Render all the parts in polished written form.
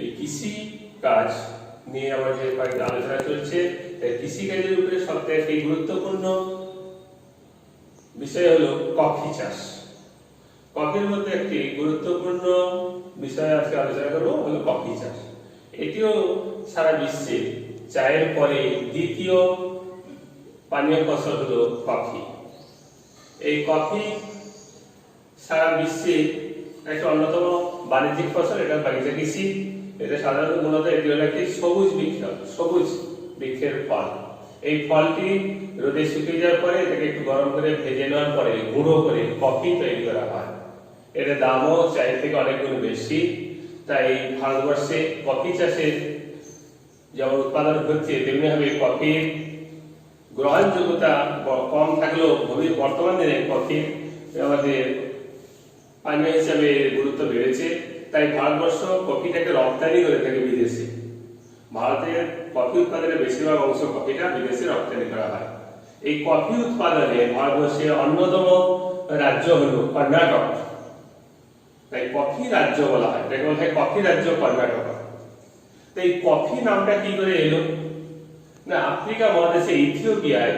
এই কৃষি কাজ নিয়ে আমার যে কয়েকটা আলোচনা চলছে, কৃষি কাজের উপরে সবথেকে একটি গুরুত্বপূর্ণ বিষয় হলো কফি চাষ। কফির মধ্যে একটি গুরুত্বপূর্ণ বিষয় আজকে আলোচনা করবো হলো কফি চাষ। এটিও সারা বিশ্বে চায়ের পরে দ্বিতীয় পানীয় ফসল হলো কফি। এই কফি সারা বিশ্বে একটা অন্যতম বাণিজ্যিক ফসল। এটা বাগিচা কৃষি। এটা সাধারণত মূলত এটি হলো একটি সবুজ বৃক্ষের ফল। এই ফলটি রোদে শুকিয়ে যাওয়ার পরে এটাকে একটু গরম করে ভেজে নেওয়ার পরে গুঁড়ো করে কফি তৈরি করা হয়। এর দামও চায়ের থেকে অনেক গুণ বেশি। তাই ভারতবর্ষে কফি চাষের যেমন উৎপাদন হচ্ছে, তেমনি ভাবে কফির গ্রহণযোগ্যতা কম থাকলেও বর্তমান দিনে কফির আমাদের পানীয় হিসাবে গুরুত্ব বেড়েছে। তাই ভারতবর্ষ কফিটাকে রপ্তানি করে থাকে বিদেশে। ভারতের কফি উৎপাদনের বেশিরভাগ অংশ কফিটা বিদেশে রপ্তানি করা হয়। এই কফি উৎপাদনে ভারতবর্ষের অন্যতম রাজ্য হলো কর্ণাটক। তাই কফি রাজ্য বলা হয়, এটাকে বলা হয় কফি রাজ্য কর্ণাটক। তো এই কফি নামটা কি করে এলো না, আফ্রিকা মহাদেশে ইথিওপিয়ায়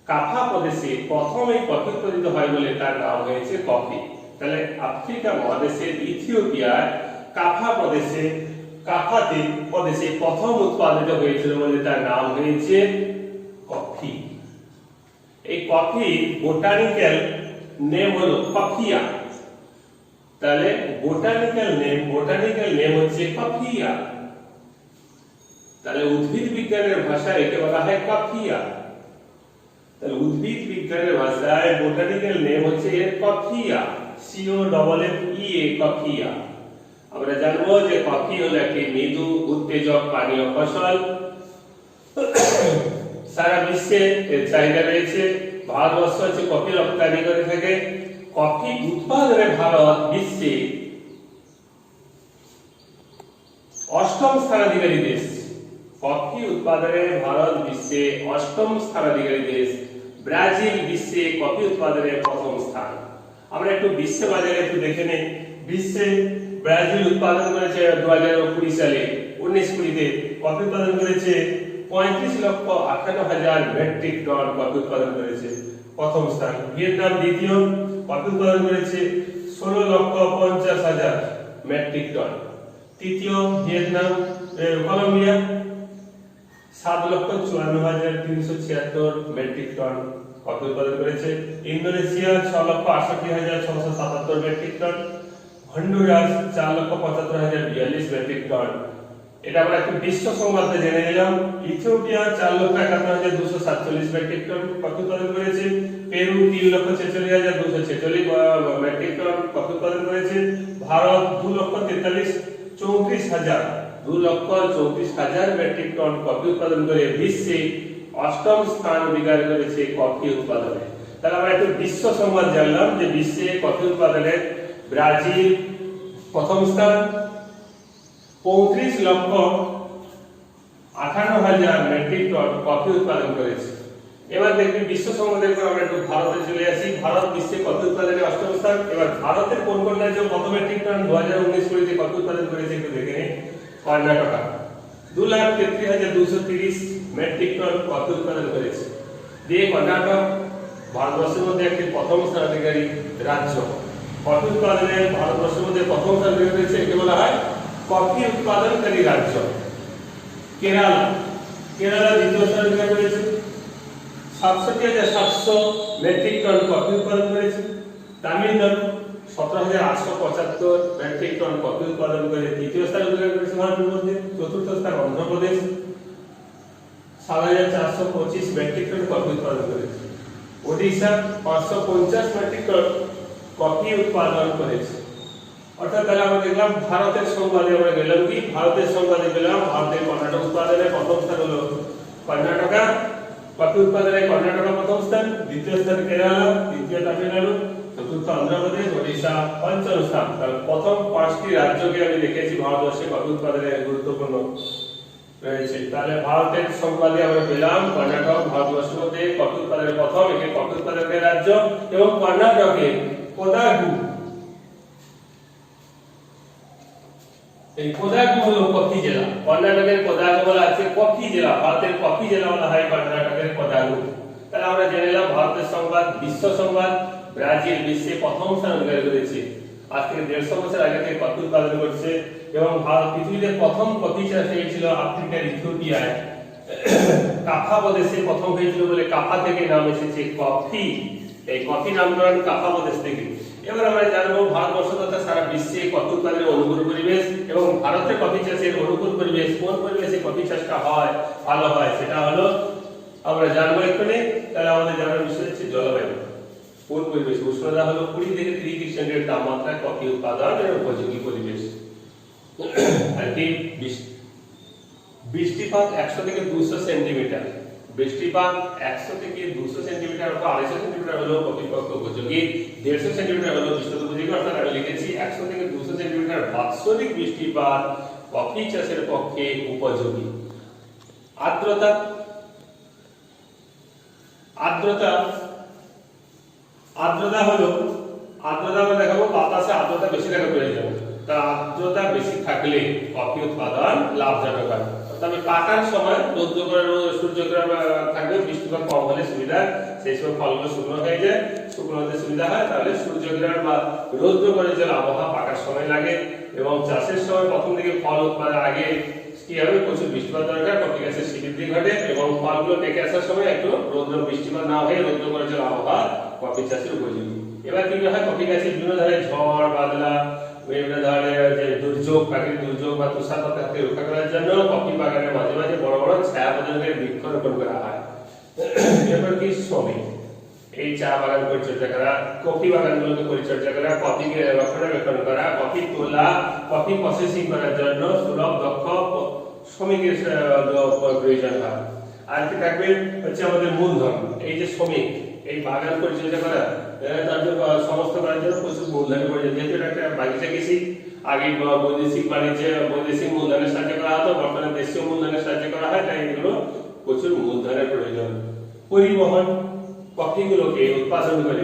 কাফা প্রদেশে প্রথম এই কফি উৎপাদিত হয় বলে তার নাম হয়েছে কফি। তাহলে আফ্রিকা মহাদেশের ইথিওপিয়ায় কাফা প্রদেশে প্রথম উৎপাদিত হয়েছিল বলে তার নাম হয়েছে কফি। এই কফি বোটানিক্যাল নেম হলো কফিয়া। তাহলে বোটানিক্যাল নেম হচ্ছে কফিয়া। তাহলে উদ্ভিদ বিজ্ঞানের ভাষায় একে বলা হয় কফিয়া। তাহলে উদ্ভিদ বিজ্ঞানের ভাষায় বোটানিক্যাল নেম হচ্ছে কফিয়া, COFFEA, কফিয়া। আমরা জানবো যে কফি হলো একটি মৃদু উত্তেজক পানীয় ফসল। সারা বিশ্বে এর চাহিদা রয়েছে। ভারতবর্ষ হচ্ছে কফি রপ্তানি করে থাকে। কফি উৎপাদনে ভারত বিশ্বে 8ম স্থানাধিকারী দেশ। কফি উৎপাদনে ভারত বিশ্বে 8ম স্থানাধিকারী দেশ। ব্রাজিল বিশ্বে কফি উৎপাদনে প্রথম স্থান। আমরা একটু বিশ্ব বাজারে একটু দেখে নেই। বিশ্বে ব্রাজিল উৎপাদন করেছে 2020 সালে 19-20তে কফি উৎপাদন করেছে 35,58,000 মেট্রিক টন কফি উৎপাদন করেছে, প্রথম স্থান। ভিয়েতনাম দ্বিতীয়, কফি উৎপাদন করেছে 16,50,000 মেট্রিক টন। তৃতীয় Vietnam. Colombia 7,54,376 metric ton coffee উৎপাদন করেছে। Indonesia 6,68,677 metric ton. Honduras 4,75,042 metric ton. এটা আমরা একটু বিশ্ব সংবাদে জেনে নিলাম। ইথিওপিয়া 4,51,247 মেট্রিক টন কফি উৎপাদন করেছে। পেরু 3,46,246 মেট্রিক টন কফি উৎপাদন করেছে। ভারত 2,34,000 মেট্রিক টন কফি উৎপাদন করে বিশ্বে 8ম স্থান অধিকার করেছে কফি উৎপাদনে। তাহলে আমরা একটু বিশ্ব সংবাদ জানলাম যে বিশ্বে কফি উৎপাদনে ব্রাজিল প্রথম স্থান, 35,58,000 মেট্রিক টন কফি উৎপাদন করেছে। এবার দেখবি বিশ্ব সংবাদের পর আমরা একটু ভারতে চলে আসি। ভারত বিশ্বে কফি উৎপাদনে 8ম স্থান। এবার ভারতের কোন কোন রাজ্য কত মেট্রিক টন 2019-20তে কফি উৎপাদন করেছে একটু দেখে নিই। কর্ণাটক 2,33,230 মেট্রিক টন কফি উৎপাদন করেছে। দিয়ে কর্ণাটক ভারতবর্ষের মধ্যে একটি প্রথম স্থানাধিকারী রাজ্য। কফি উৎপাদনে ভারতবর্ষের মধ্যে প্রথম স্থান রয়েছে, একে বলা হয় কফি উৎপাদনকারী রাজ্য। কেরালা দ্বিতীয় স্থান অধিকার করেছে, 67,700 মেট্রিক টন কফি উৎপাদন করেছে। তামিলনাড়ু 17,875 মেট্রিক টন কফি উৎপাদন করে তৃতীয় স্থান অধিকার করেছে ভারতের মধ্যে। চতুর্থ স্থান অন্ধ্রপ্রদেশ 7,425 মেট্রিক টন কফি উৎপাদন করেছে। ওড়িশা 550 মেট্রিক টন কফি উৎপাদন করেছে। অর্থাৎ তাহলে আমরা দেখলাম ভারতের সংবাদে আমরা গেলাম কি, ভারতের সংবাদে গেলাম ভারতের কর্ণাটক উৎপাদনে প্রথম স্থান হলো কর্ণাটক। কফি উৎপাদনে কর্ণাটক প্রথম স্থান, দ্বিতীয় স্থান কেরালা, তৃতীয় তামিলনাড়ু, চতুর্থ অন্ধ্রপ্রদেশ, ওড়িশা পঞ্চম স্থান। তাহলে প্রথম 5টি রাজ্যকে আমি দেখেছি ভারতবর্ষে কফি উৎপাদনে গুরুত্বপূর্ণ রয়েছে। তাহলে ভারতের সংবাদে আমরা পেলাম কর্ণাটক ভারতবর্ষের মধ্যে কফি উৎপাদনে প্রথম, একে কফি উৎপাদনের রাজ্য। এবং কর্ণাটকে কোদাগু এই কোডাগু হলো কফি জেলা। কর্ণাটকের কোডাগু বলা আছে কফি জেলা, ভারতের কফি জেলা বলা হয় কর্ণাটকের কোডাগু। তাহলে আমরা জেনে নিলাম ভারতের সংবাদ, বিশ্ব সংবাদ। ব্রাজিল বিশ্বে প্রথম স্থান অধিকার করেছে। আজ থেকে 150 বছর আগে থেকে কফি উৎপাদন করছে এবং ভারত পৃথিবীতে প্রথম কফি চাষ হয়েছিল আফ্রিকার ইথিওপিয়ায়। কাফা প্রদেশে প্রথম হয়েছিল বলে কাফা থেকে নাম এসেছে কফি। এই কফি নামকরণ কাফা প্রদেশ থেকে। এবার আমরা জানবো ভারতবর্ষ তথা সারা বিশ্বে কফি উৎপাদনের অনুকূল পরিবেশ এবং ভারতের কফি চাষের অনুকূল পরিবেশ, কোন পরিবেশে কফি চাষটা হয় ভালো হয় সেটা হলো আমরা জানবো এখানে। তাহলে আমাদের জানার বিষয় হচ্ছে জলবায়ু। কোন পরিবেশ? উষ্ণতা হলো 20 থেকে 30 ডিগ্রি সেন্টিগ্রেড তাপমাত্রায় কফি উৎপাদনের উপযোগী পরিবেশ। আর কি বৃষ্টিপাত 100 থেকে 200 সেন্টিমিটার। বৃষ্টিপাত 100 থেকে 200 সেন্টিমিটার অথবা 250 সেন্টিমিটার হলো কফি পক্ষে উপযোগী। 150 সেন্টিমিটার হলো বিশুদ্ধ উপযোগী। অর্থাৎ আমি লিখেছি 100 থেকে 200 সেন্টিমিটার বাৎসরিক বৃষ্টিপাত কফি চাষের পক্ষে উপযোগী। আর্দ্রতা, আর্দ্রতা আর্দ্রতা হলো, আর্দ্রতা আমরা দেখাবো বাতাসে আর্দ্রতা বেশি থাকা প্রয়োজন। তা আর্দ্রতা বেশি থাকলে কফি উৎপাদন লাভজনক হয়। তবে পাকার সময় সূর্যগ্রহণ থাকবে, বৃষ্টিপাত কম হলে সুবিধা, সেই সময় ফলগুলো শুকনো হয়ে যায়, শুকনো হতে সুবিধা হয়। তাহলে সূর্যগ্রহণ বা রৌদ্র করে যে আবহাওয়া পাকার সময় লাগে এবং চাষের সময় প্রথম দিকে ফল উৎপাদনের আগে কি হবে, প্রচুর বৃষ্টিপাত দরকার, কফি গাছের বৃদ্ধি ঘটে এবং ফলগুলো পেকে আসার সময় একটু রৌদ্র বৃষ্টিপাত না হয়ে রৌদ্র করে যে আবহাওয়া কফি চাষের উপযোগী। এবার কি হয়, কফি গাছের বিভিন্ন ধরনের ঝড় বাদলা, বিভিন্ন ধরনের যে দুর্যোগ, প্রাকৃতিক দুর্যোগ বা তুষারপাত থেকে রক্ষা করার জন্য কফি বাগানের মাঝে মাঝে বড় বড় ছায়া প্রদানকারী বৃক্ষরোপণ করা হয়। এরপর কি শ্রমিক, এই চা বাগান পরিচর্যা করা, কফি বাগানগুলোকে পরিচর্যা করা, কফিকে রক্ষণাবেক্ষণ করা, কফি তোলা, কফি প্রসেসিং করার জন্য সুলভ দক্ষ শ্রমিকের প্রয়োজন হয়। আর কি থাকবে হচ্ছে আমাদের মূলধন। এই যে শ্রমিক, এই বাগান পরিচর্যা করা, তার জন্য সমস্ত করার জন্য প্রচুর মূলধনের প্রয়োজন। যেহেতু এটা একটা বাগিচা কৃষি, আগে বৈদেশিক বাণিজ্যে বৈদেশিক মূলধনের সাহায্যে করা হতো, বর্তমানে দেশীয় মূলধনের সাহায্যে করা হয়, তাই এগুলো প্রচুর মূলধনের প্রয়োজন। পরিবহন, কফিগুলোকে উৎপাদন করে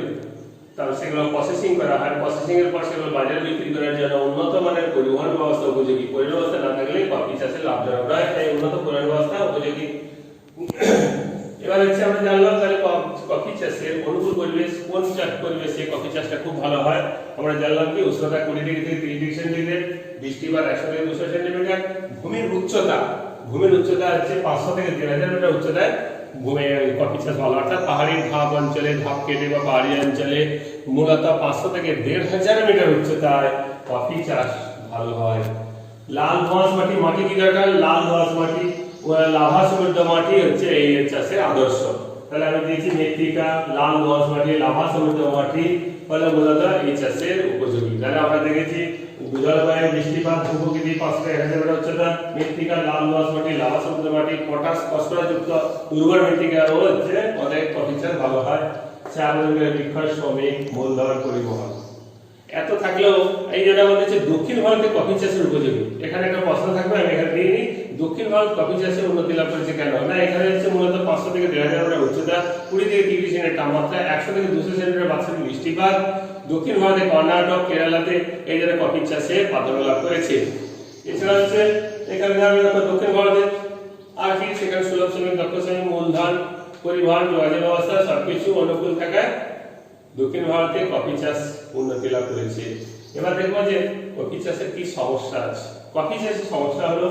তারপর সেগুলো প্রসেসিং করা হয়, প্রসেসিং এর পর সেগুলো বাজারে বিক্রি করার জন্য উন্নত মানের পরিবহন ব্যবস্থা উপযোগী। পরিবহন ব্যবস্থা না থাকলে কফি চাষে লাভজনক হয়, তাই উন্নত পরিবহন ব্যবস্থা উপযোগী। এবার হচ্ছে আমরা জানলাম তাহলে কফি চাষের অনুকূল পরিবেশ, কোন পরিবেশে কফি চাষটা খুব ভালো হয়। আমরা জানলাম কি উষ্ণতা 20 ডিগ্রি থেকে 30 ডিগ্রি সেন্টিগ্রেড, বৃষ্টিপাত 100 থেকে 200 সেন্টিমিটার, ভূমির উচ্চতা, ভূমির উচ্চতা হচ্ছে 500 থেকে 3000 মিটার উচ্চতায় ভূমি কফি চাষ ভালো। অর্থাৎ পাহাড়ি ধাপ অঞ্চলে, ধাপ কেটে বা পাহাড়ি অঞ্চলে মূলত 500 থেকে 1500 মিটার উচ্চতায় কফি চাষ ভালো হয়। লাল দোআঁশ মাটি, মাটি কি দরকার? লাল দোআঁশ মাটি, লাভা সমৃদ্ধ মাটি হচ্ছে এই চাষের আদর্শ। তাহলে আমি দিয়েছি মৃত্তিকা, লাল দোআঁশ মাটি, লাভা সমৃদ্ধ মাটি হলো মূলত এই চাষের উপযোগী। তাহলে আমরা দেখেছি জলবায়ু, বৃষ্টিপাত, ভূপ্রকৃতি, 500 থেকে 1000 মিটার উচ্চতা, মৃত্তিকা, লাল দোআঁশ মাটি, লাভা সমৃদ্ধ মাটি, পটাশ ফসফরাসযুক্ত উর্বর মৃত্তিকা হচ্ছে অনেক কফি চাষ ভালো হয়। চা বাগানের বৃক্ষ, শ্রমিক, মূলধন, পরিবহন এত থাকলেও এই যেটা বলতে হচ্ছে দক্ষিণ ভারতে কফি চাষের উপযোগী। এখানে একটা প্রশ্ন থাকবে, আমি এখানে দিয়ে নিই, দক্ষিণ ভারত কফি চাষে উন্নতি লাভ করেছে কেন? না, এখানে হচ্ছে মূলত 500 থেকে 1500 মিটার উচ্চতা, 20 থেকে 30 সেন্টিগ্রেড তাপমাত্রা, 100 থেকে 200 সেন্টিমিটার বাৎসরিক বৃষ্টিপাত। দক্ষিণ ভারতে কর্ণাটক, কেরালাতে এই জায়গায় কফি চাষে প্রাধান্য লাভ করেছে। এছাড়া হচ্ছে এখানে দক্ষিণ ভারতে আর কি, সেখানে সুলভ শ্রমিক, দক্ষ শ্রমিক, মূলধন, পরিবহন, যোগাযোগ ব্যবস্থা সবকিছু অনুকূল থাকায় দক্ষিণ ভারতে কফি চাষ উন্নতি লাভ করেছে। এবার দেখবো যে কফি চাষের কি সমস্যা আছে। কফি চাষের সমস্যা হলো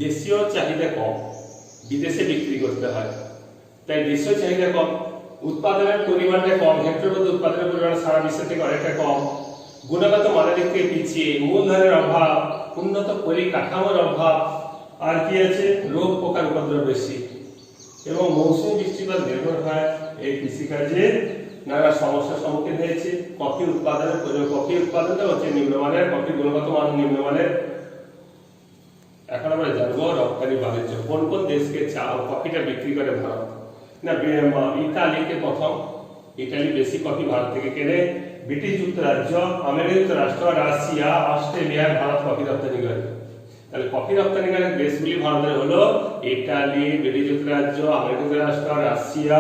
দেশীয় চাহিদা কম, বিদেশে বিক্রি করতে হয়, তাই দেশীয় চাহিদা কম, উৎপাদনের পরিমাণটা কম, হেক্টর প্রতি উৎপাদনের পরিমাণ সারা বিশ্ব থেকে অনেকটা কম, গুণগত মানের দিক থেকে পিছিয়ে, মূলধনের অভাব, উন্নত পরিকাঠামোর অভাব, আর কি আছে, রোগ পোকার উপদ্রব বেশি এবং মৌসুমী বৃষ্টিপাত নির্ভর হয়। এই কৃষিকাজে নানা সমস্যার সম্মুখীন হয়েছে। কফি উৎপাদনের কফি উৎপাদনটা হচ্ছে নিম্নমানের, কফির গুণগত মান নিম্নমানের। এখন আমরা জানবো রপ্তানি বাণিজ্য, কোন কোন দেশকে চা ও কফিটা বিক্রি করে ভারত। না, ইতালিকে প্রথম, ইতালি বেশি কফি ভারত থেকে কেনে। ব্রিটিশ যুক্তরাজ্য, আমেরিকা যুক্তরাষ্ট্র, রাশিয়া, অস্ট্রেলিয়া ভারত কফি রপ্তানি করে। তাহলে কফি রপ্তানিকারক দেশগুলি ভারতের হলো ইতালি, ব্রিটিশ যুক্তরাজ্য, আমেরিকা যুক্তরাষ্ট্র, রাশিয়া,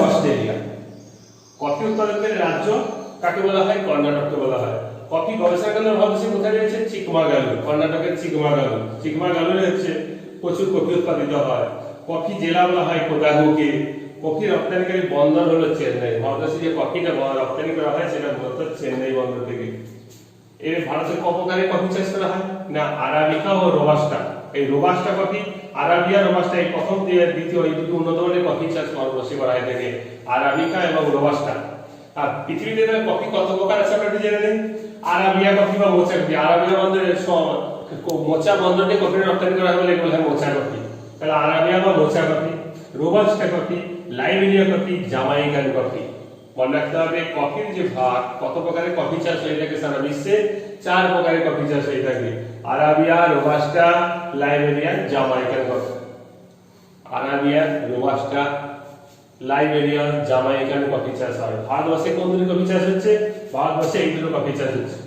অস্ট্রেলিয়া। কফি উৎপাদনকারী রাজ্য কাকে বলা হয়? কর্ণাটককে বলা হয়। কফি গবেষণা কেন্দ্র ভারতবর্ষে কোথায় রয়েছে? চিকমাগালুর, কর্ণাটকের চিকমাগালুর। চিকমাগালুরে হচ্ছে প্রচুর কফি উৎপাদিত হয়। কফি জেলা বলা হয় কোডাগুকে। কফি রপ্তানিকারী বন্দর হলো চেন্নাই। ভারতবর্ষে যে কফিটা রপ্তানি করা হয় সেটা মূলত চেন্নাই বন্দর থেকে। এর ভারতের ক প্রকারের কফি চাষ করা হয়? না, আরাবিকা ও রোবাস্টা। এই রোবাস্টা কফি, আরাবিয়া রোবাস্টা, এই প্রথম দ্বিতীয় এই দুটো উন্নত মানের কফি চাষ ভারতবর্ষে করা হয় থাকে, আরাবিকা এবং রোবাস্টা। আর পৃথিবীতে কফি কত প্রকার আছে আপনারা জেনে নিন। আরাবিয়া কফি বা মোচা কফি, আরাবিয়া বন্দরে মোচা বন্দরে কফি রপ্তানি করা হয় বলে এগুলো হয় মোচা কফি। তাহলে আরাবিয়া বা মোচা coffee, robusta coffee, Liberia coffee, Jamaican coffee. মনে রাখতে হবে কফির যে ভাগ, কত প্রকারের কফি চাষ হয়ে থাকে সারা বিশ্বে? 4 প্রকারের কফি চাষ হয়ে থাকে, Arabia, robusta, Liberia, Jamaican coffee. Arabia, robusta, Liberia, Jamaican coffee চাষ হয়। ভারতবর্ষে কোন দুটো কফি চাষ হচ্ছে? ভারতবর্ষে এই দুটো কফি চাষ হচ্ছে,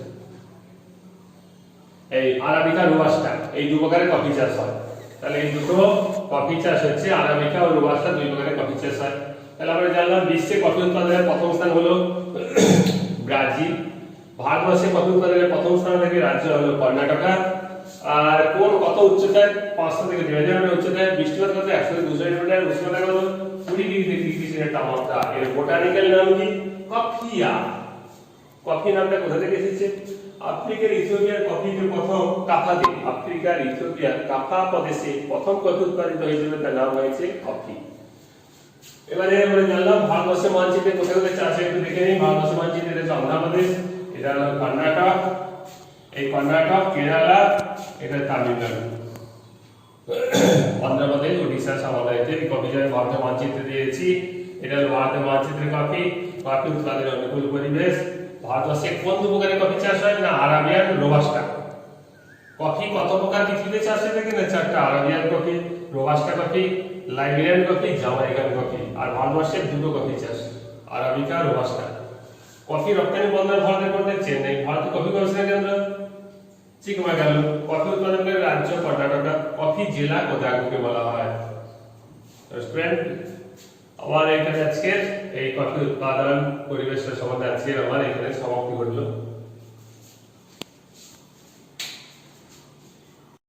এই আরাবিকা, রোবাস্টা, এই দু প্রকারের কফি চাষ হয়। তাহলে এই দুটো কফি চাষ হচ্ছে, আরাবিকা ও রোবাস্টা, দুই প্রকারের কফি চাষ হয়। তাহলে আমরা জানলাম বিশ্বে কফি উৎপাদনের প্রথম স্থান হলো ব্রাজিল। ভারতবর্ষে কফি উৎপাদনের প্রথম স্থান থেকে রাজ্য হলো কর্ণাটক। আর কোন কত উচ্চতায়? 500 থেকে 2000 মিটার উচ্চতায়। বৃষ্টিপাত কত? 100 থেকে 200 মিটার। উষ্ণতা কত? 20 ডিগ্রি সেন্টিগ্রেড তাপমাত্রা। এর বোটানিক্যাল নাম কি? কফিয়া। কফি নামটা কোথা থেকে এসেছে? আফ্রিকার ইথিওপিয়ার কফিকে প্রথম কাফাতে, আফ্রিকার ইথিওপিয়ার কাফা প্রদেশে প্রথম কফি উৎপাদিত হয়েছিল, তার নাম হয়েছে কফি। এবারে আমরা জানলাম ভারতবর্ষের মানচিত্রে কোথায় কোথায় চাষ হয় একটু দেখে নিই। ভারতবর্ষের মানচিত্রে রয়েছে অন্ধ্রপ্রদেশ, এটা হলো কর্ণাটক, এই কর্ণাটক, কেরালা, এটা তামিলনাড়ু, অন্ধ্রপ্রদেশ, ওড়িশা, সামালয়তে কফি চাষ ভারতের মানচিত্রে দিয়েছি। এটা হলো ভারতের মানচিত্রে কফি, কফি উৎপাদনের অনুকূল পরিবেশ। ভারতবর্ষে কোন দু প্রকারের কফি চাষ হয়? না, আরাবিয়ান, রোবাস্টা। কফি কত প্রকার পৃথিবীতে চাষ হয়ে থাকে? না, 4টা, Arabian coffee, robusta coffee, Liberian coffee, Jamaican coffee. আর ভারতবর্ষের দুটো কফি চাষ, আরাবিকা, রোবাস্টা। কফি রপ্তানি বন্দর ভারতের কোনটা? চেন্নাই। ভারতের কফি গবেষণা কেন্দ্র চিকমাগালুর। কফি উৎপাদনকারী রাজ্য কর্ণাটক। কফি জেলা কোডাগুকে বলা হয়। স্টুডেন্ট, আমার এখানে আজকের এই কফি উৎপাদন পরিবেশের সম্বন্ধে আজকের আমার এখানে সমাপ্তি ঘটলো।